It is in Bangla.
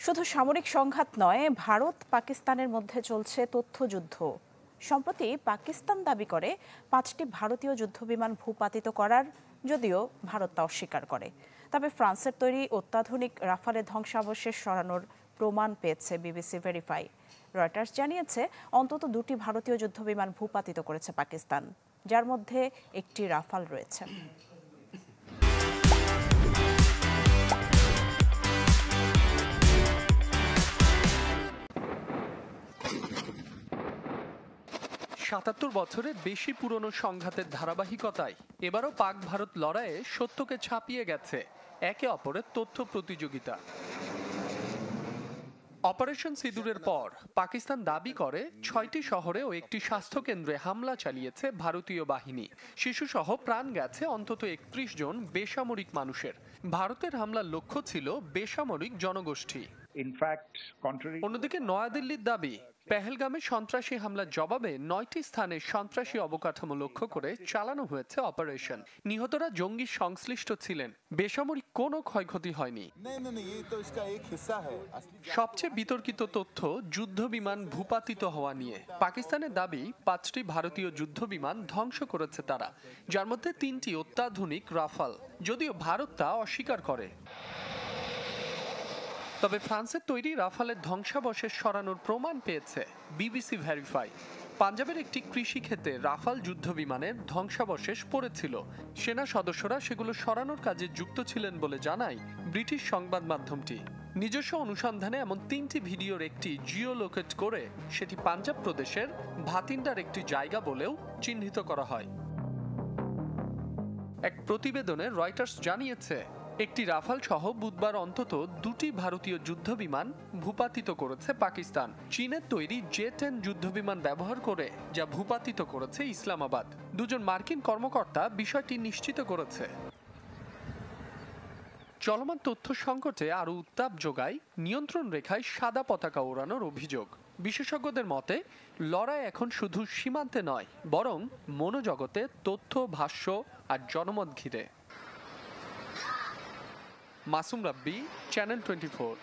শুধু সামরিক সংঘাত নয়, ভারত পাকিস্তানের মধ্যে চলছে তথ্যযুদ্ধ। সম্প্রতি পাকিস্তান দাবি করে 5টি ভারতীয় যুদ্ধবিমান ভূপাতিত করার, যদিও ভারত তা অস্বীকার করে। তবে ফ্রান্সের তৈরি অত্যাধুনিক রাফালের ধ্বংসাবশেষ সরানোর প্রমাণ পেয়েছে বিবিসি ভেরিফাই। রয়টার্স জানিয়েছে অন্তত 2টি ভারতীয় যুদ্ধবিমান ভূপাতিত করেছে পাকিস্তান, যার মধ্যে একটি রাফাল রয়েছে। সাতাত্তর বছরের বেশি পুরনো সংঘাতের ধারাবাহিকতায় এবারও পাক ভারত লড়াইয়ে সত্যকে ছাপিয়ে গেছে একে অপরের তথ্য প্রতিযোগিতা। অপারেশন সিঁদুরের পর পাকিস্তান দাবি করে 6টি শহরে ও একটি স্বাস্থ্যকেন্দ্রে হামলা চালিয়েছে ভারতীয় বাহিনী। শিশুসহ প্রাণ গেছে অন্তত 31 জন বেসামরিক মানুষের। ভারতের হামলার লক্ষ্য ছিল বেসামরিক জনগোষ্ঠী। অন্যদিকে নয়াদিল্লির দাবি, পেহেলগামে সন্ত্রাসী হামলার জবাবে 9টি স্থানে সন্ত্রাসী অবকাঠামো লক্ষ্য করে চালানো হয়েছে অপারেশন। নিহতরা জঙ্গি সংশ্লিষ্ট ছিলেন, বেসামরিক কোনো ক্ষয়ক্ষতি হয়নি। সবচেয়ে বিতর্কিত তথ্য যুদ্ধবিমান ভূপাতিত হওয়া নিয়ে। পাকিস্তানের দাবি 5টি ভারতীয় যুদ্ধবিমান ধ্বংস করেছে তারা, যার মধ্যে 3টি অত্যাধুনিক রাফাল, যদিও ভারত তা অস্বীকার করে। তবে ফ্রান্সের তৈরি রাফালের ধ্বংসাবশেষ সরানোর প্রমাণ পেয়েছে বিবিসি ভেরিফাই। পাঞ্জাবের একটি কৃষিক্ষেত্রে রাফাল যুদ্ধবিমানের ধ্বংসাবশেষ পড়েছিল। সেনা সদস্যরা সেগুলো সরানোর কাজে যুক্ত ছিলেন বলে জানায় ব্রিটিশ সংবাদ মাধ্যমটি। নিজস্ব অনুসন্ধানে এমন 3টি ভিডিওর একটি জিও লোকেট করে সেটি পাঞ্জাব প্রদেশের ভাতিন্ডার একটি জায়গা বলেও চিহ্নিত করা হয়। এক প্রতিবেদনে রয়টার্স জানিয়েছে, একটি রাফাল সহ বুধবার অন্তত 2টি ভারতীয় যুদ্ধবিমান ভূপাতিত করেছে পাকিস্তান, চীনের তৈরি জে-10 যুদ্ধবিমান ব্যবহার করে, যা ভূপাতিত করেছে ইসলামাবাদ। 2 জন মার্কিন কর্মকর্তা বিষয়টি নিশ্চিত করেছে। চলমান তথ্য সংকটে আরও উত্তাপ যোগায় নিয়ন্ত্রণ রেখায় সাদা পতাকা ওড়ানোর অভিযোগ। বিশেষজ্ঞদের মতে লড়াই এখন শুধু সীমান্তে নয়, বরং মনোজগতে তথ্য, ভাষ্য আর জনমত ঘিরে। মাসুম রাব্বি, চ্যানেল 24।